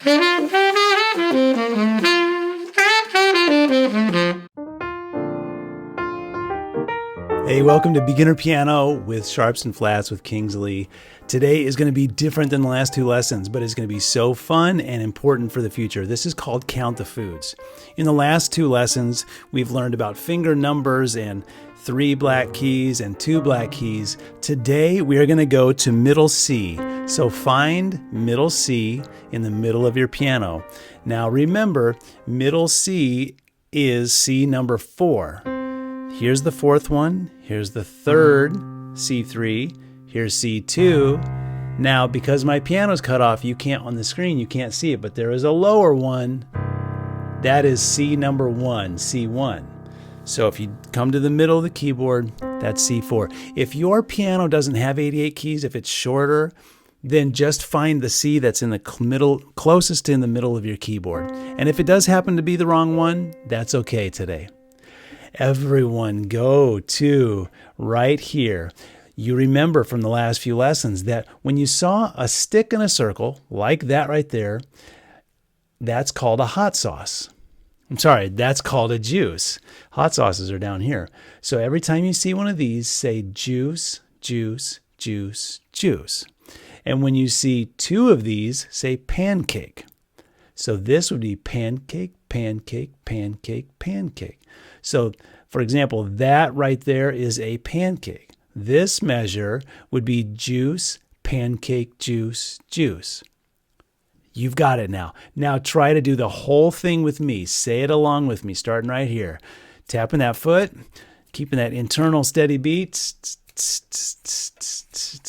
Hey, welcome to Beginner Piano with Sharps and Flats with Kingsley. Today is going to be different than the last two lessons, but it's going to be so fun and important for the future. This is called Count the Foods. In the last two lessons, we've learned about finger numbers and 3 black keys and 2 black keys. Today, we are going to go to middle C. So find middle C in the middle of your piano. Now remember, middle C is C number 4. Here's the 4th one, here's the 3rd, C3, here's C2. Now, because my piano's cut off, you can't, on the screen, you can't see it, but there is a lower one. That is C number 1, C1. So if you come to the middle of the keyboard, that's C4. If your piano doesn't have 88 keys, if it's shorter, then just find the C that's in the middle, closest in the middle of your keyboard. And if it does happen to be the wrong one, that's okay today. Everyone go to right here. You remember from the last few lessons that when you saw a stick in a circle, like that right there, that's called a hot sauce. I'm sorry, that's called a juice. Hot sauces are down here. So every time you see one of these, say juice, juice, juice, juice. And when you see 2 of these, say pancake. So this would be pancake, pancake, pancake, pancake. So, for example, that right there is a pancake. This measure would be juice, pancake, juice, juice. You've got it now. Now try to do the whole thing with me. Say it along with me, starting right here. Tapping that foot, keeping that internal steady beat.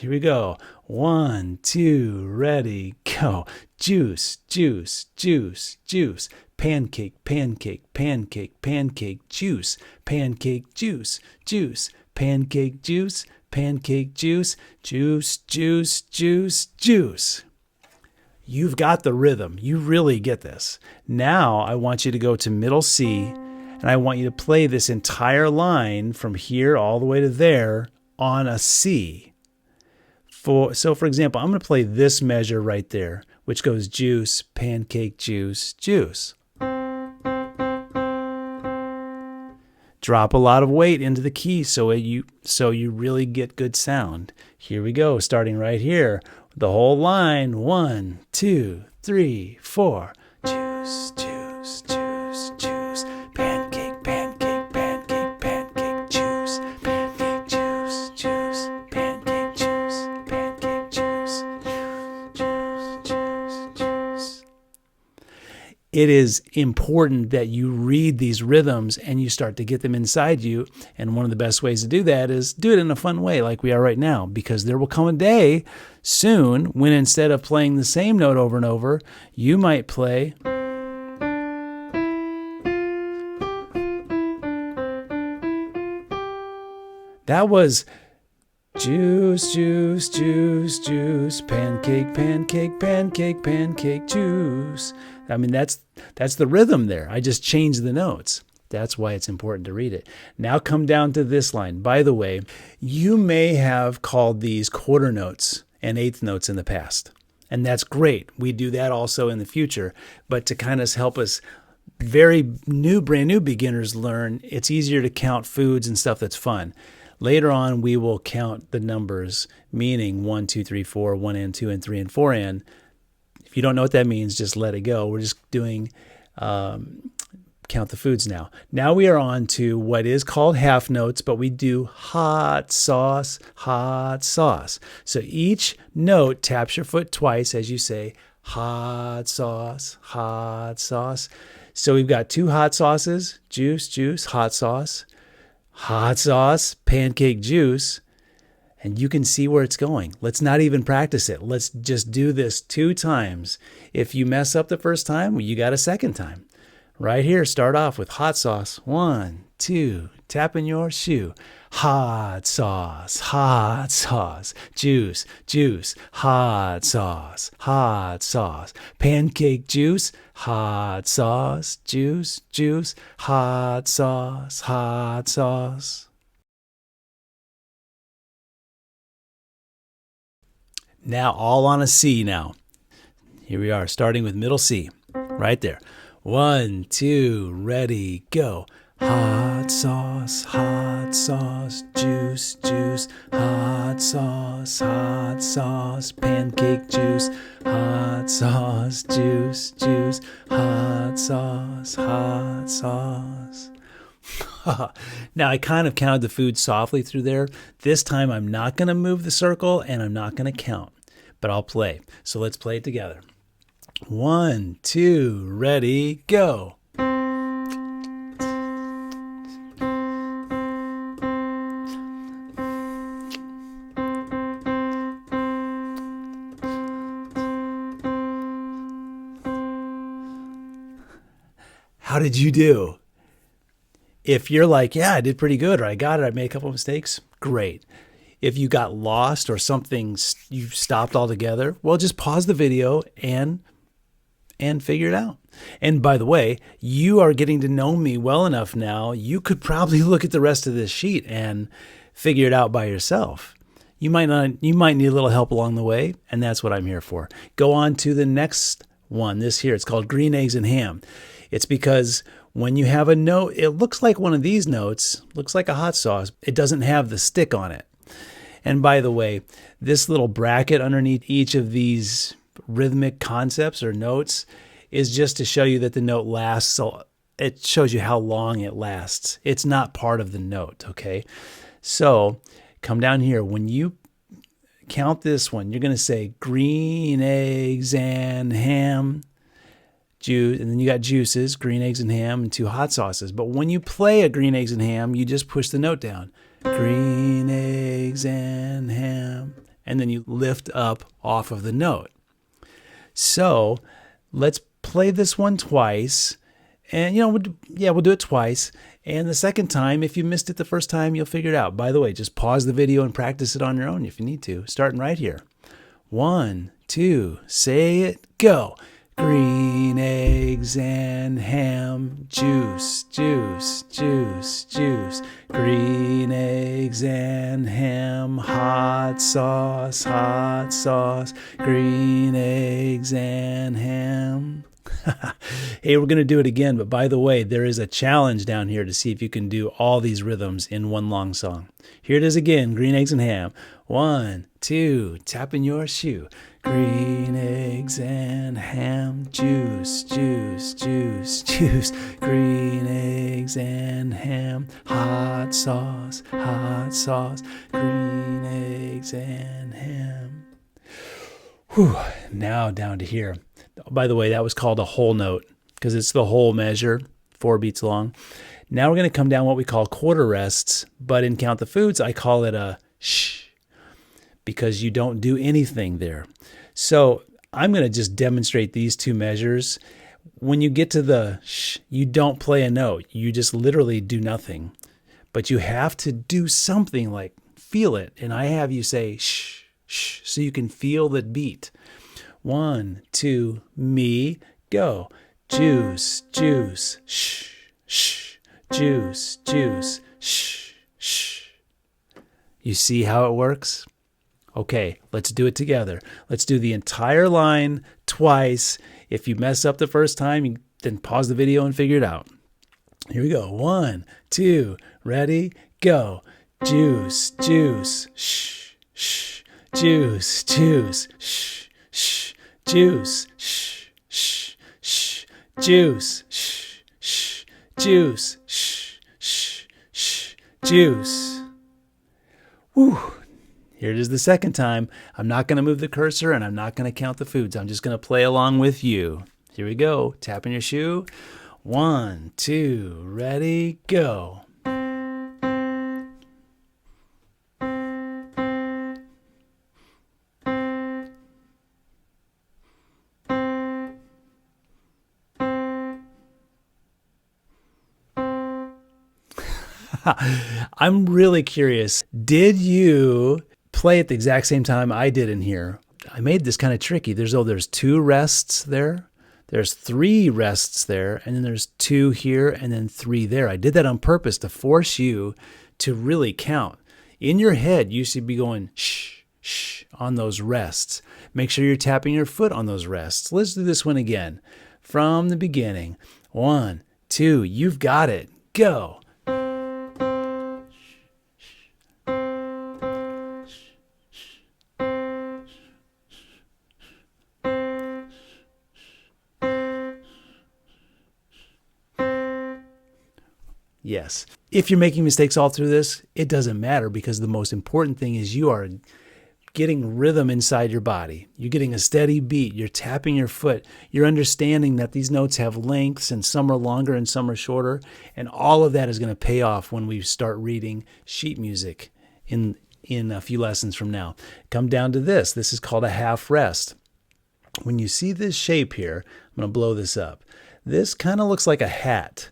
Here we go. 1, 2, ready, go. Juice, juice, juice, juice. Pancake, pancake, pancake, pancake, juice. Pancake, juice, juice. Pancake, juice, pancake, juice, juice, juice, juice, juice. You've got the rhythm. You really get this. Now I want you to go to middle C, and I want you to play this entire line from here all the way to there on a C. So for example, I'm going to play this measure right there, which goes juice, pancake, juice, juice. Drop a lot of weight into the key so you really get good sound. Here we go, starting right here. The whole line, 1, 2, 3, 4. Juice, juice, juice, juice. Pancake, pancake, pancake, pancake, juice. Pancake, juice, juice. Pancake, juice, pancake, juice. Juice, juice, juice. It is important that you read these rhythms and you start to get them inside you. And one of the best ways to do that is do it in a fun way like we are right now, because there will come a day soon when instead of playing the same note over and over, you might play that was juice, juice, juice, juice, pancake, pancake, pancake, pancake, juice. I mean, that's the rhythm there. I just changed the notes. That's why it's important to read it. Now come down to this line. By the way, you may have called these quarter notes and eighth notes in the past. And that's great. We do that also in the future. But to kind of help us brand new beginners learn, it's easier to count foods and stuff that's fun. Later on, we will count the numbers, meaning 1, 2, 3, 4, 1 and 2 and 3 and 4 and. If you don't know what that means, just let it go. We're just doing count the foods now. Now we are on to what is called half notes, but we do hot sauce, hot sauce. So each note taps your foot twice as you say hot sauce, hot sauce. So we've got 2 hot sauces, juice, juice, hot sauce, pancake juice. And you can see where it's going. Let's not even practice it. Let's just do this 2 times. If you mess up the first time, well, you got a second time. Right here, start off with hot sauce. 1, 2, tap in your shoe. Hot sauce, juice, juice, hot sauce, pancake juice, hot sauce, juice, juice, hot sauce, hot sauce. Now all on a C now. Here we are, starting with middle C, right there. 1, 2, ready, go. Hot sauce, juice, juice. Hot sauce, pancake juice. Hot sauce, juice, juice. Hot sauce. Now I kind of counted the food softly through there. This time I'm not going to move the circle and I'm not going to count, but I'll play. So let's play it together. 1, 2, ready, go. How did you do? If you're like, yeah, I did pretty good, or I got it, I made a couple of mistakes, great. If you got lost or something, you stopped altogether, well, just pause the video and figure it out. And by the way, you are getting to know me well enough now, you could probably look at the rest of this sheet and figure it out by yourself. You might need a little help along the way, and that's what I'm here for. Go on to the next one, this here, it's called green eggs and ham. It's because when you have a note, it looks like one of these notes, looks like a hot sauce. It doesn't have the stick on it. And by the way, this little bracket underneath each of these rhythmic concepts or notes is just to show you that the note lasts. So it shows you how long it lasts. It's not part of the note, okay? So come down here. When you count this one, you're going to say green eggs and ham. Juice, and then you got juices, green eggs and ham, and 2 hot sauces. But when you play a green eggs and ham, you just push the note down. Green eggs and ham. And then you lift up off of the note. So let's play this one twice. And, we'll do it twice. And the second time, if you missed it the first time, you'll figure it out. By the way, just pause the video and practice it on your own if you need to. Starting right here. 1, 2, say it, go. Green eggs and ham, juice, juice, juice, juice. Green eggs and ham, hot sauce, green eggs and ham. Hey, we're going to do it again, but by the way, there is a challenge down here to see if you can do all these rhythms in one long song. Here it is again, green eggs and ham. 1, 2, tap in your shoe. Green eggs and ham, juice, juice, juice, juice. Green eggs and ham, hot sauce, green eggs and ham. Whew, now down to here. By the way, that was called a whole note because it's the whole measure, 4 beats long. Now we're going to come down what we call quarter rests, but in Count the Foods, I call it a shh because you don't do anything there. So I'm going to just demonstrate these 2 measures. When you get to the shh, you don't play a note. You just literally do nothing. But you have to do something like feel it. And I have you say shh, shh, so you can feel the beat. 1, 2, me, go. Juice, juice, shh, shh. Juice, juice, shh, shh. You see how it works? Okay, let's do it together. Let's do the entire line twice. If you mess up the first time, then pause the video and figure it out. Here we go. 1, 2, ready, go. Juice, juice, shh, shh. Juice, juice, shh, shh. Juice, shh, shh, shh. Juice, shh, shh. Juice, shh, shh, shh. Juice. Whew. Here it is the second time. I'm not going to move the cursor and I'm not going to count the foods. I'm just going to play along with you. Here we go. Tap in your shoe. 1, 2, ready, go. I'm really curious. Did you play at the exact same time I did in here? I made this kind of tricky. There's 2 rests there. There's 3 rests there. And then there's 2 here and then 3 there. I did that on purpose to force you to really count. In your head, you should be going shh, shh on those rests. Make sure you're tapping your foot on those rests. Let's do this one again. From the beginning. 1, 2, you've got it. Go. Yes. If you're making mistakes all through this, it doesn't matter, because the most important thing is you are getting rhythm inside your body. You're getting a steady beat. You're tapping your foot. You're understanding that these notes have lengths, and some are longer and some are shorter. And all of that is going to pay off when we start reading sheet music in a few lessons from now. Come down to this. This is called a half rest. When you see this shape here, I'm going to blow this up. This kind of looks like a hat.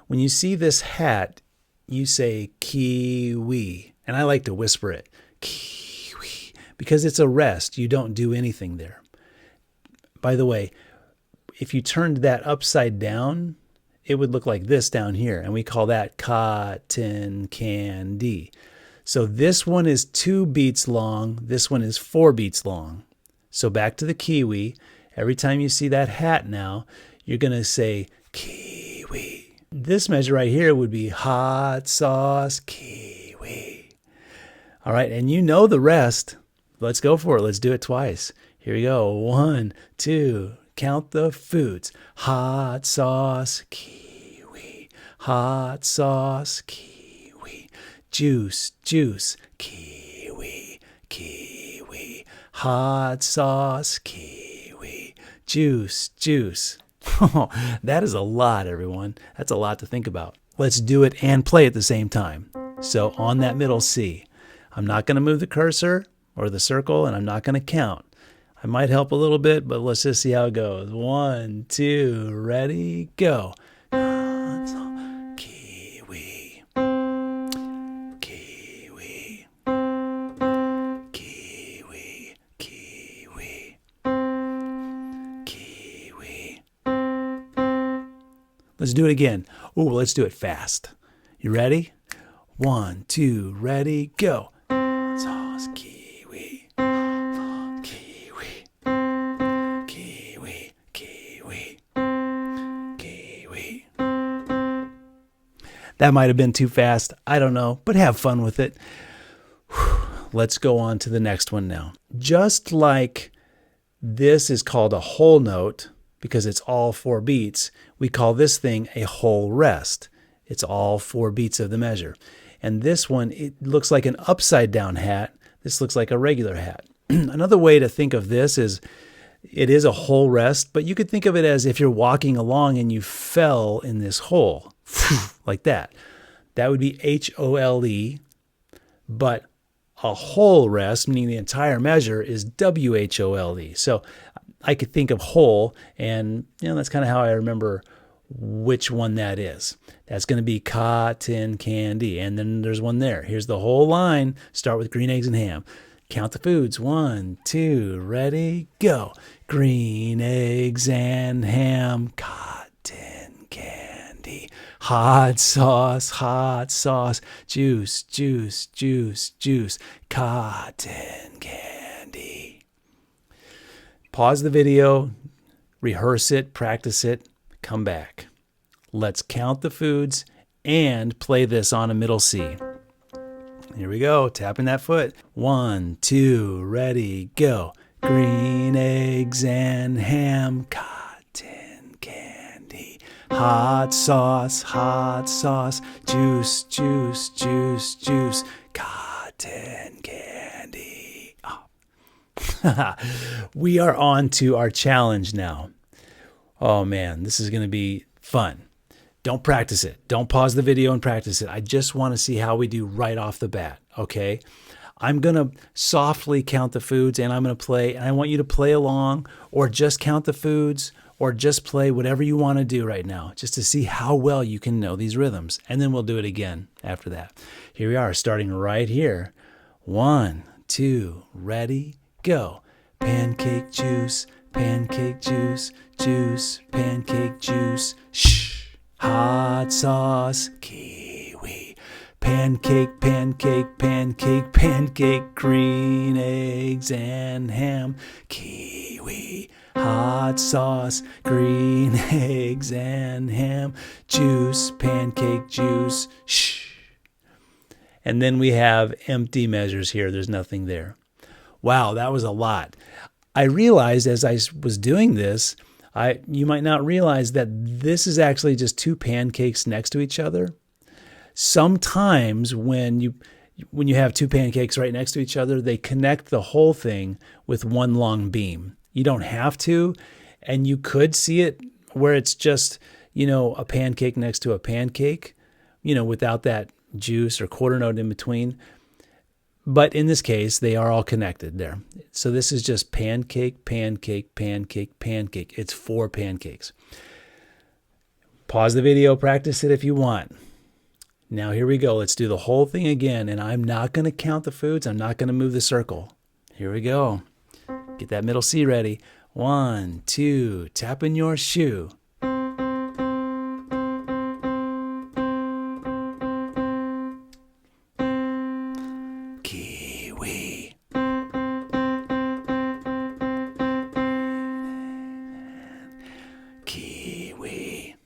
When you see this hat, you say kiwi. And I like to whisper it. Kiwi. Because it's a rest. You don't do anything there. By the way, if you turned that upside down, it would look like this down here. And we call that cotton candy. So this one is 2 beats long. This one is 4 beats long. So back to the kiwi. Every time you see that hat now, you're going to say kiwi. This measure right here would be hot sauce kiwi. All right, and you know the rest. Let's go for it. Let's do it twice. Here we go. 1, 2. Count the foods. Hot sauce kiwi. Hot sauce kiwi. Juice, juice, kiwi, kiwi. Hot sauce kiwi. Juice, juice. That is a lot, everyone. That's a lot to think about. Let's do it and play at the same time. So on that middle C, I'm not going to move the cursor or the circle, and I'm not going to count. I might help a little bit, but let's just see how it goes. 1, 2, ready, go. Kiwi. Kiwi. Kiwi. Kiwi. Kiwi. Let's do it again. Ooh, let's do it fast. You ready? 1, 2, ready, go. Sauce kiwi. Kiwi. Kiwi. Kiwi. Kiwi. That might have been too fast. I don't know, but have fun with it. Let's go on to the next one now. Just like this is called a whole note, because it's all 4 beats, we call this thing a whole rest. It's all 4 beats of the measure. And this one, it looks like an upside down hat. This looks like a regular hat. Another way to think of this is it is a whole rest, but you could think of it as if you're walking along and you fell in this hole, like that. That would be H-O-L-E, but a whole rest, meaning the entire measure, is W-H-O-L-E. So I could think of whole, and that's kind of how I remember which one that is. That's going to be cotton candy. And then there's one there. Here's the whole line. Start with green eggs and ham. Count the foods. 1, 2, ready, go. Green eggs and ham, cotton candy. Hot sauce, juice, juice, juice, juice, cotton candy. Pause the video, rehearse it, practice it, come back. Let's count the foods and play this on a middle C. Here we go, tapping that foot. 1, 2, ready, go. Green eggs and ham, cotton candy. Hot sauce, juice, juice, juice, juice, cotton candy. Oh. We are on to our challenge now. Oh man, this is going to be fun. Don't practice it. Don't pause the video and practice it. I just want to see how we do right off the bat, okay? I'm going to softly count the foods, and I'm going to play, and I want you to play along, or just count the foods, or just play whatever you want to do right now, just to see how well you can know these rhythms. And then we'll do it again after that. Here we are, starting right here. 1, 2, ready, go. Pancake juice, juice, pancake juice, shh. Hot sauce, kiwi, pancake, pancake, pancake, pancake, green eggs and ham, kiwi, hot sauce, green eggs and ham, juice, pancake juice, shh. And then we have empty measures here. There's nothing there. Wow, that was a lot. I realized as I was doing this, you might not realize that this is actually just two pancakes next to each other. Sometimes when you have two pancakes right next to each other, they connect the whole thing with one long beam. You don't have to, and you could see it where it's just, a pancake next to a pancake, without that juice or quarter note in between. But in this case, they are all connected there. So this is just pancake, pancake, pancake, pancake. It's 4 pancakes. Pause the video, practice it if you want. Now here we go. Let's do the whole thing again. And I'm not going to count the foods. I'm not going to move the circle. Here we go. Get that middle C ready. 1, 2, tap in your shoe. Kiwi. Kiwi.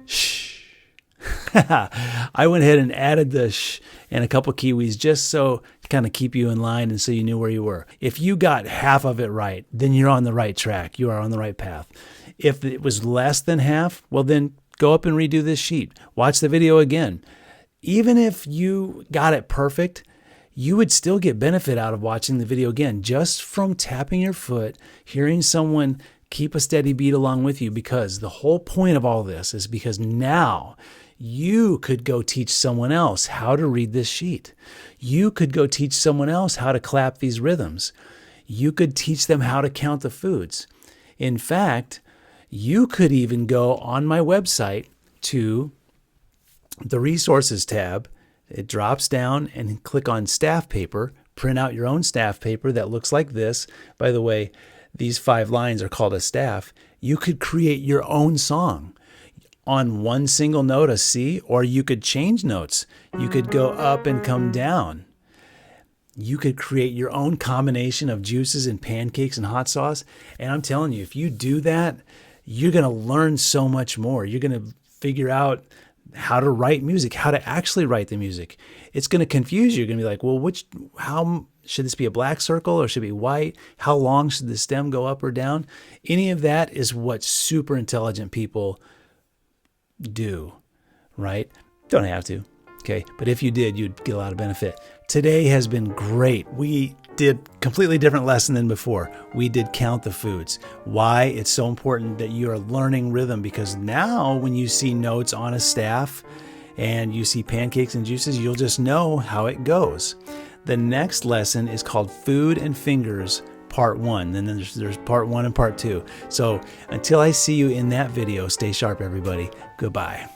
Shh. I went ahead and added the shh and a couple kiwis just so to kind of keep you in line and so you knew where you were. If you got half of it right, then you're on the right track. You are on the right path. If it was less than half, well then go up and redo this sheet. Watch the video again. Even if you got it perfect, you would still get benefit out of watching the video again, just from tapping your foot, hearing someone keep a steady beat along with you, because the whole point of all this is because now you could go teach someone else how to read this sheet. You could go teach someone else how to clap these rhythms. You could teach them how to count the foods. In fact, you could even go on my website to the resources tab. It drops down and click on staff paper, print out your own staff paper that looks like this. By the way, these 5 lines are called a staff. You could create your own song on one single note, a C, or you could change notes. You could go up and come down. You could create your own combination of juices and pancakes and hot sauce. And I'm telling you, if you do that, you're going to learn so much more. You're going to figure out how to write music, how to actually write the music. It's going to confuse you. You're going to be like, well, how should this be a black circle or should it be white? How long should the stem go up or down? Any of that is what super intelligent people do, right? Don't have to, okay? But if you did, you'd get a lot of benefit. Today has been great. We did completely different lesson than before. We did count the foods. Why it's so important that you are learning rhythm, because now when you see notes on a staff and you see pancakes and juices, you'll just know how it goes. The next lesson is called Food and Fingers Part 1. Then there's Part 1 and Part 2. So until I see you in that video, stay sharp, everybody. Goodbye.